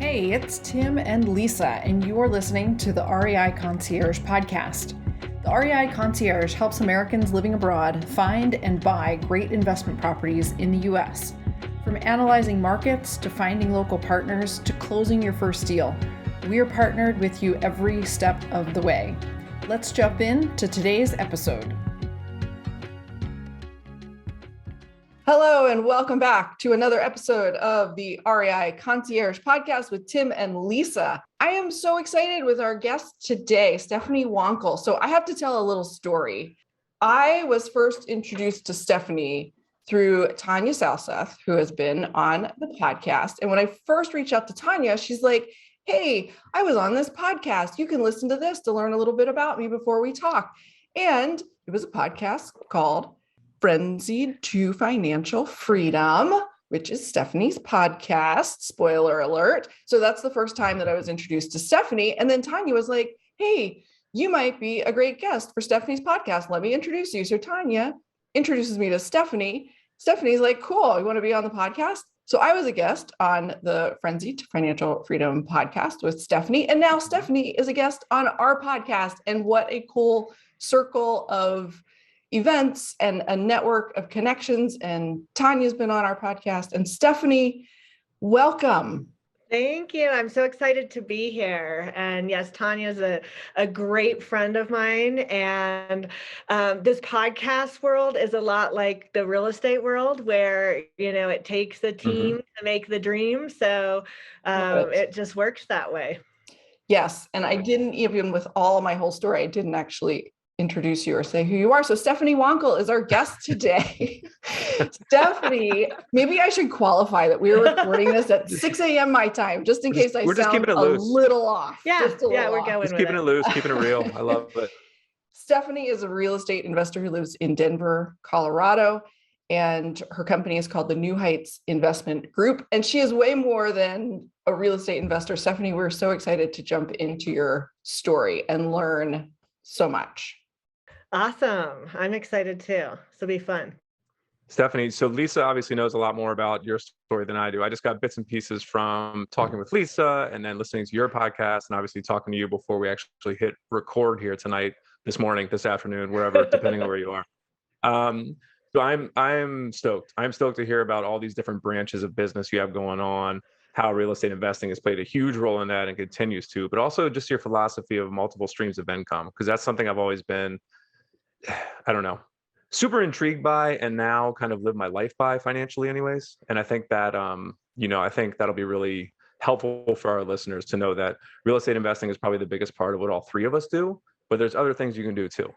Hey, it's Tim and Lisa, and you're listening to the REI Concierge podcast. The REI Concierge helps Americans living abroad find and buy great investment properties in the U.S. From analyzing markets to finding local partners to closing your first deal, we are partnered with you every step of the way. Let's jump into today's episode. Hello and welcome back to another episode of the REI Concierge podcast with Tim and Lisa. I am so excited with our guest today, Stephanie Wankel. So I have to tell a little story. I was first introduced to Stephanie through Tanya Salseth, who has been on the podcast. And when I first reached out to Tanya, she's like, hey, I was on this podcast. You can listen to this to learn a little bit about me before we talk. And it was a podcast called Frenzied to Financial Freedom, which is Stephanie's podcast, spoiler alert. So that's the first time that I was introduced to Stephanie. And then Tanya was like, hey, you might be a great guest for Stephanie's podcast. Let me introduce you. So Tanya introduces me to Stephanie. Stephanie's like, cool, you want to be on the podcast? So I was a guest on the Frenzied to Financial Freedom podcast with Stephanie. And now Stephanie is a guest on our podcast. And what a cool circle of events and a network of connections. And Tanya's been on our podcast. And Stephanie, welcome. Thank you. I'm so excited to be here. And yes, Tanya's a great friend of mine. And this podcast world is a lot like the real estate world where, it takes a team to make the dream. So it just works that way. Yes. And I didn't, even with all of my whole story, I didn't actually introduce you or say who you are. So Stephanie Wankel is our guest today. Stephanie, maybe I should qualify that we are recording this at 6 a.m. my time, just in case I sound a little off. Yeah, we're going just keeping it loose, keeping it real. I love it. Stephanie is a real estate investor who lives in Denver, Colorado, and her company is called the New Heights Investment Group. And she is way more than a real estate investor. Stephanie, we're so excited to jump into your story and learn so much. Awesome. I'm excited too. This will be fun. Stephanie, so Lisa obviously knows a lot more about your story than I do. I just got bits and pieces from talking with Lisa and then listening to your podcast and obviously talking to you before we actually hit record here tonight, this morning, this afternoon, wherever, depending on where you are. So I'm stoked. I'm stoked to hear about all these different branches of business you have going on, how real estate investing has played a huge role in that and continues to, but also just your philosophy of multiple streams of income, because that's something I've always been, super intrigued by and now kind of live my life by financially anyways. And I think that, I think that'll be really helpful for our listeners to know that real estate investing is probably the biggest part of what all three of us do, but there's other things you can do too.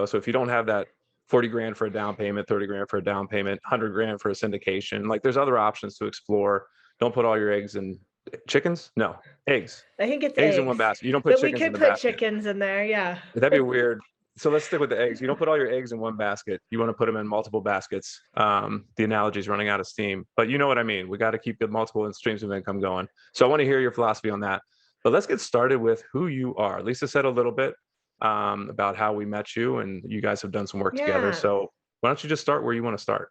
So if you don't have that 40 grand for a down payment, 30 grand for a down payment, 100 grand for a syndication, like there's other options to explore. Don't put all your eggs in chickens. No, eggs. I think it's eggs in one basket. You don't put chickens in the basket. We could put chickens in there. Yeah. That'd be weird. So let's stick with the eggs. You don't put all your eggs in one basket. You want to put them in multiple baskets. The analogy is running out of steam, but you know what I mean. We got to keep the multiple streams of income going. So I want to hear your philosophy on that. But let's get started with who you are. Lisa said a little bit about how we met you, and you guys have done some work together. So why don't you just start where you want to start?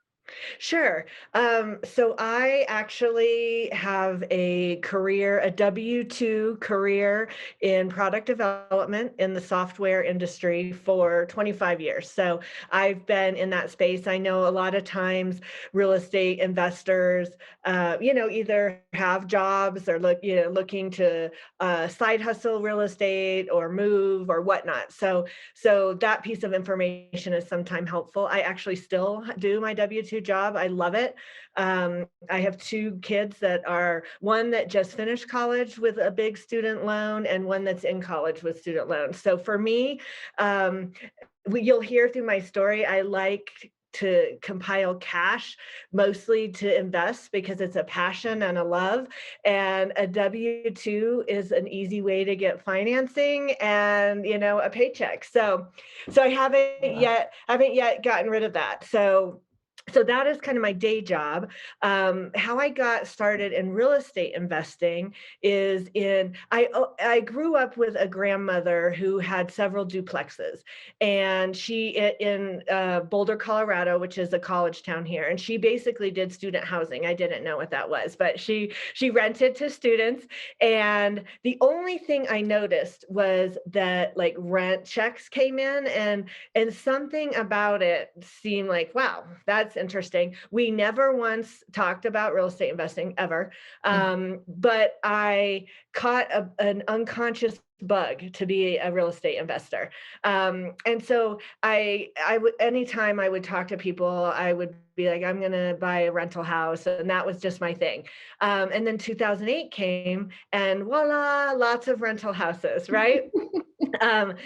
Sure. So I actually have a W-2 career in product development in the software industry for 25 years. So I've been in that space. I know a lot of times real estate investors, either have jobs or looking to side hustle real estate or move or whatnot. So that piece of information is sometimes helpful. I actually still do my W-2 job. I love it. I have two kids one that just finished college with a big student loan and one that's in college with student loans. So for me, you'll hear through my story, I like to compile cash, mostly to invest because it's a passion and a love. And a W-2 is an easy way to get financing and, a paycheck. So I haven't yet gotten rid of that. So So that is kind of my day job. How I got started in real estate investing is I grew up with a grandmother who had several duplexes, and she in Boulder, Colorado, which is a college town here, and she basically did student housing. I didn't know what that was, but she rented to students, and the only thing I noticed was that like rent checks came in, and something about it seemed like, wow, that's interesting. We never once talked about real estate investing ever. But I caught an unconscious bug to be a real estate investor. And so I would, anytime I would talk to people, I would be like, I'm going to buy a rental house. And that was just my thing. And then 2008 came, and voila, lots of rental houses, right? And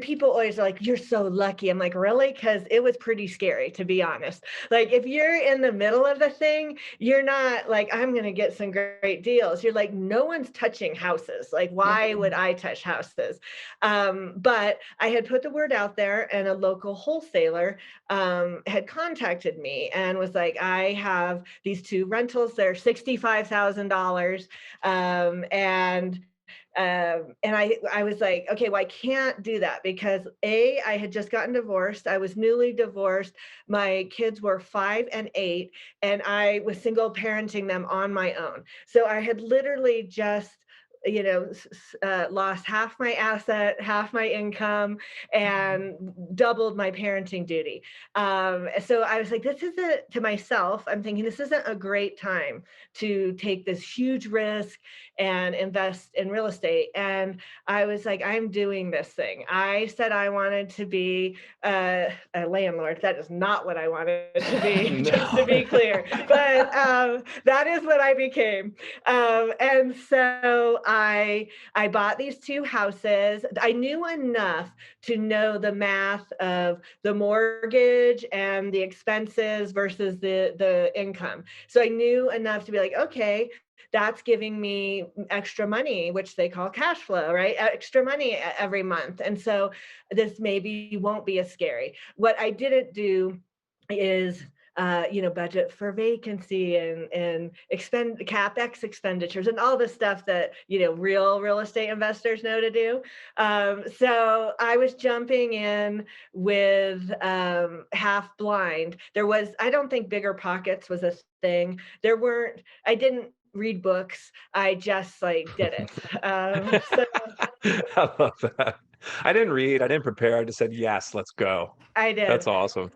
people always are like, you're so lucky. I'm like, really? Because it was pretty scary, to be honest. Like, if you're in the middle of the thing, you're not like, I'm going to get some great deals. You're like, no one's touching houses. Like, why would I touch houses? But I had put the word out there, and a local wholesaler had contacted me and was like, I have these 2 rentals. They're $65,000. And I was like, okay, well, I can't do that because I had just gotten divorced. I was newly divorced. My kids were 5 and 8, and I was single parenting them on my own. So I had literally just lost half my asset, half my income, and doubled my parenting duty. So I was like, this isn't, to myself, I'm thinking this isn't a great time to take this huge risk and invest in real estate. And I was like, I'm doing this thing. I said I wanted to be a landlord. That is not what I wanted to be, just to be clear. But that is what I became. And so I bought these 2 houses. I knew enough to know the math of the mortgage and the expenses versus the income. So I knew enough to be like, okay, that's giving me extra money, which they call cash flow, right? Extra money every month. And so this maybe won't be as scary. What I didn't do is budget for vacancy and expend CapEx expenditures and all the stuff that, real estate investors know to do. So I was jumping in with half blind. I don't think bigger pockets was a thing. I didn't read books. I just did it. I love that. I didn't read, I didn't prepare. I just said, yes, let's go. I did. That's awesome.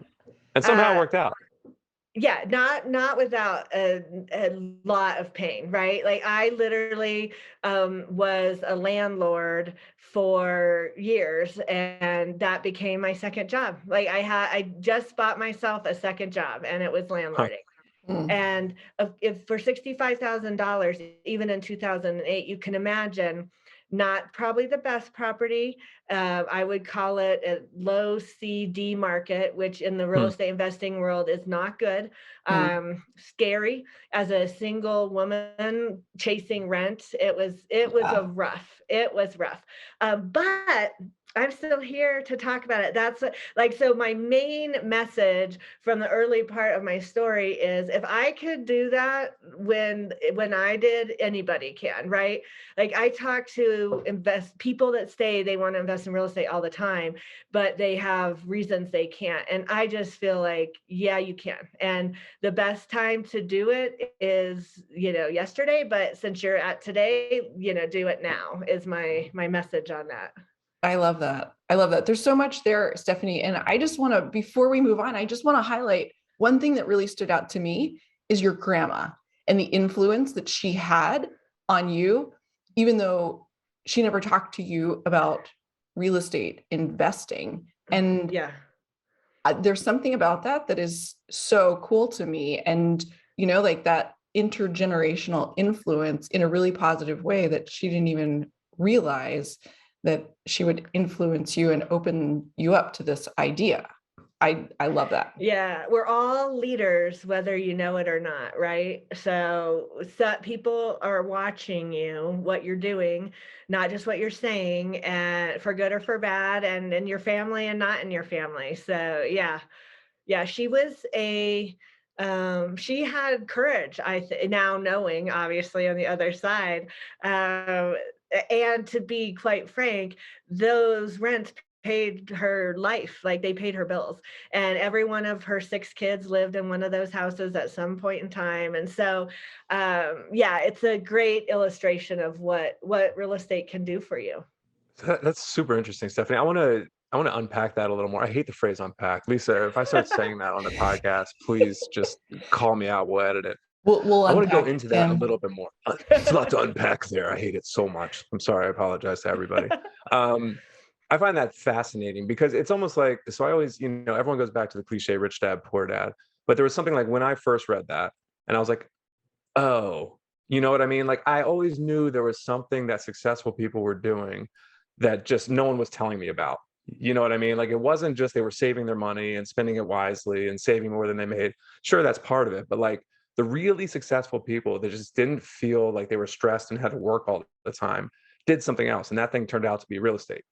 And somehow it worked out. Yeah, not without a lot of pain, right? Like I literally was a landlord for years, and that became my second job. Like I just bought myself a second job, and it was landlording. And if for $65,000, even in 2008, you can imagine, not probably the best property. I would call it a low CD market, which in the real estate investing world is not good. Scary as a single woman chasing rent. It was rough. It was rough. But I'm still here to talk about it. That's so my main message from the early part of my story is, if I could do that when I did, anybody can, right? Like I talk to people that say they want to invest in real estate all the time, but they have reasons they can't. And I just feel like, yeah, you can. And the best time to do it is, yesterday, but since you're at today, do it now is my message on that. I love that. I love that. There's so much there, Stephanie. And I just want to, before we move on, I just want to highlight one thing that really stood out to me is your grandma and the influence that she had on you, even though she never talked to you about real estate investing. And yeah, there's something about that is so cool to me. And, like that intergenerational influence in a really positive way that she didn't even realize that she would influence you and open you up to this idea. I love that. Yeah, we're all leaders, whether you know it or not, right? So people are watching you, what you're doing, not just what you're saying, and for good or for bad, and in your family and not in your family. So yeah, Yeah, she was she had courage, now knowing, obviously, on the other side. Um, and to be quite frank, those rents paid her life, like they paid her bills. And every one of her 6 kids lived in one of those houses at some point in time. And so, yeah, it's a great illustration of what real estate can do for you. That's super interesting, Stephanie. I want to unpack that a little more. I hate the phrase unpack. Lisa, if I start saying that on the podcast, please just call me out. We'll edit it. We'll I want to go unpack it, into that a Tim. little bit more. It's a lot to unpack there. I hate it so much. I'm sorry. I apologize to everybody. I find that fascinating because it's almost like, so I always, everyone goes back to the cliche, rich dad, poor dad. But there was something like when I first read that and I was like, oh, you know what I mean? Like I always knew there was something that successful people were doing that just no one was telling me about. You know what I mean? Like it wasn't just they were saving their money and spending it wisely and saving more than they made. Sure, that's part of it. But like the really successful people that just didn't feel like they were stressed and had to work all the time did something else. And that thing turned out to be real estate,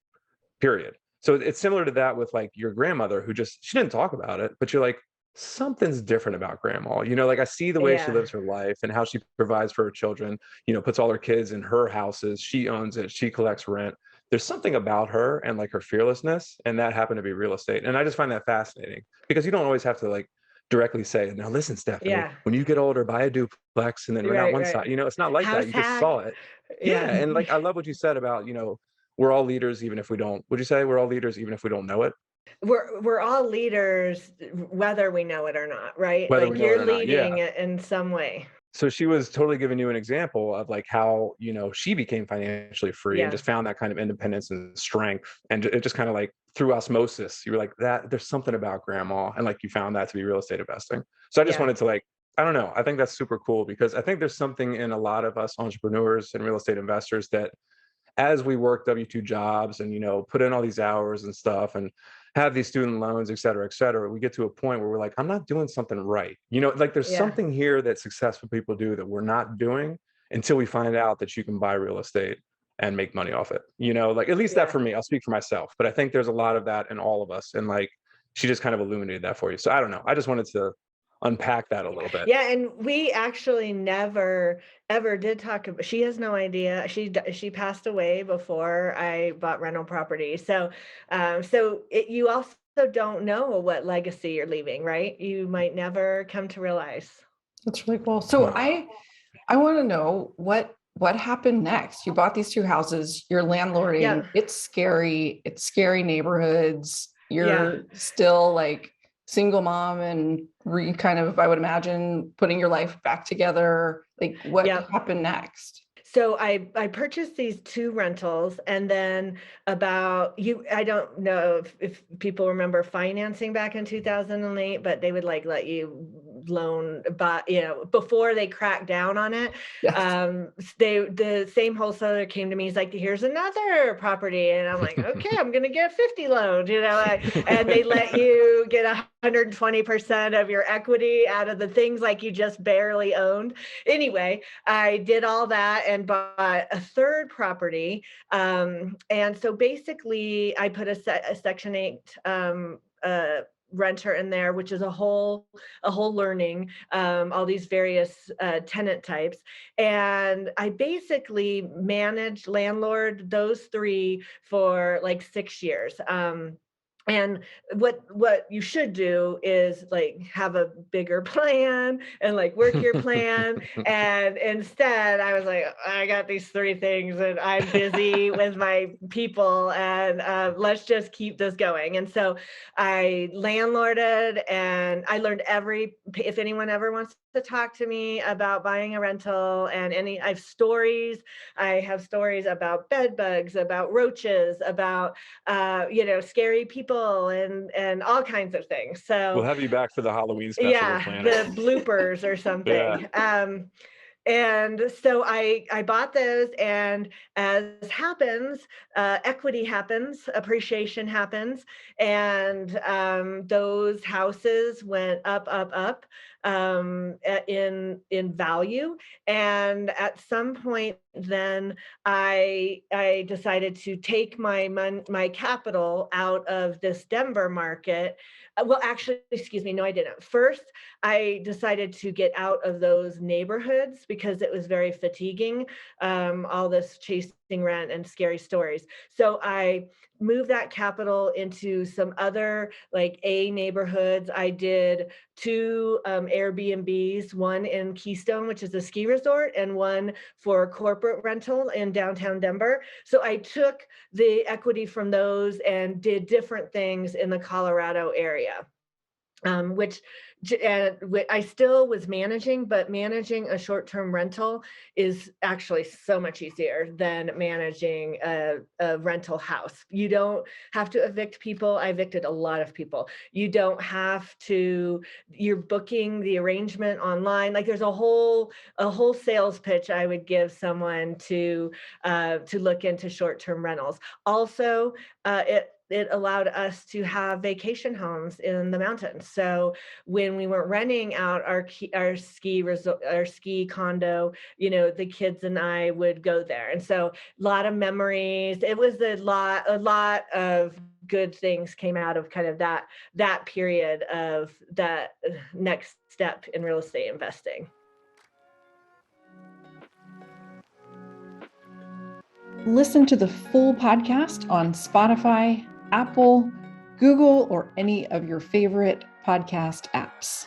period. So it's similar to that with like your grandmother who just, she didn't talk about it, but you're like, something's different about grandma. Like I see the way she Yeah. lives her life and how she provides for her children, puts all her kids in her houses. She owns it. She collects rent. There's something about her and like her fearlessness. And that happened to be real estate. And I just find that fascinating because you don't always have to like directly say, now listen, Stephanie, Yeah. when you get older, buy a duplex and then rent out Right, one right. side. It's not like that. House You just hack. saw it. Yeah. And like, I love what you said about, we're all leaders, even if we don't, would you say we're all leaders, even if we don't know it? We're all leaders, whether we know it or not, right? Whether we Like know it you're or not. Yeah. leading it in some way. So she was totally giving you an example of like how, she became financially free and Yeah. just found that kind of independence and strength. And it just kind of like through osmosis, you were like that, there's something about grandma. And like, you found that to be real estate investing. So I just Yeah. wanted to like, I don't know. I think that's super cool because I think there's something in a lot of us entrepreneurs and real estate investors that as we work W-2 jobs and, put in all these hours and stuff and have these student loans, et cetera, we get to a point where we're like, I'm not doing something right. Like there's Yeah. something here that successful people do that we're not doing until we find out that you can buy real estate and make money off it. Like at least that for me, I'll speak for myself, but I think there's a lot of that in all of us. And like, she just kind of illuminated that for you. So I don't know. I just wanted to unpack that a little bit. Yeah, and we actually never ever did talk about. She has no idea. She passed away before I bought rental property. So, you also don't know what legacy you're leaving, right? You might never come to realize. That's really cool. So I want to know what happened next. You bought these 2 houses, you're landlording. Yeah. It's scary neighborhoods. You're still like single mom and kind of, I would imagine, putting your life back together. Like what happened next? So I purchased these 2 rentals, and then I don't know if people remember financing back in 2008, but they would like let you loan, but before they cracked down on it. Yes. The same wholesaler came to me. He's like, here's another property. And I'm like, okay, I'm going to get a 50 loan, and they let you get 120% of your equity out of the things like you just barely owned. Anyway, I did all that and bought a 3rd property. And so basically I put a Section 8 renter in there, which is a whole learning, all these various tenant types. And I basically managed landlord those 3 for like 6 years. And what you should do is like have a bigger plan and like work your plan. And instead I was like, I got these 3 things and I'm busy with my people, and let's just keep this going. And so I landlorded, and I learned if anyone ever wants to talk to me about buying a rental, and I have stories about bed bugs, about roaches, about scary people, and all kinds of things. So we'll have you back for the Halloween special. the bloopers or something. And so I bought those, and as happens, equity happens, appreciation happens, and those houses went up in value. And at some point then I decided to take my capital out of this Denver market. Well, actually, excuse me, no, I didn't. First, I decided to get out of those neighborhoods because it was very fatiguing, all this chasing rent and scary stories. So I moved that capital into some other like A neighborhoods. I did 2 Airbnbs, one in Keystone, which is a ski resort, and one for corporate rental in downtown Denver. So I took the equity from those and did different things in the Colorado area. Which I still was managing, but managing a short-term rental is actually so much easier than managing a rental house. You don't have to evict people. I evicted a lot of people. You don't have to, you're booking the arrangement online. Like there's a whole sales pitch I would give someone to look into short-term rentals. Also, it allowed us to have vacation homes in the mountains. So when we weren't renting out our ski condo, the kids and I would go there. And so a lot of memories. It was a lot of good things came out of kind of that period of that next step in real estate investing. Listen to the full podcast on Spotify, Apple, Google, or any of your favorite podcast apps.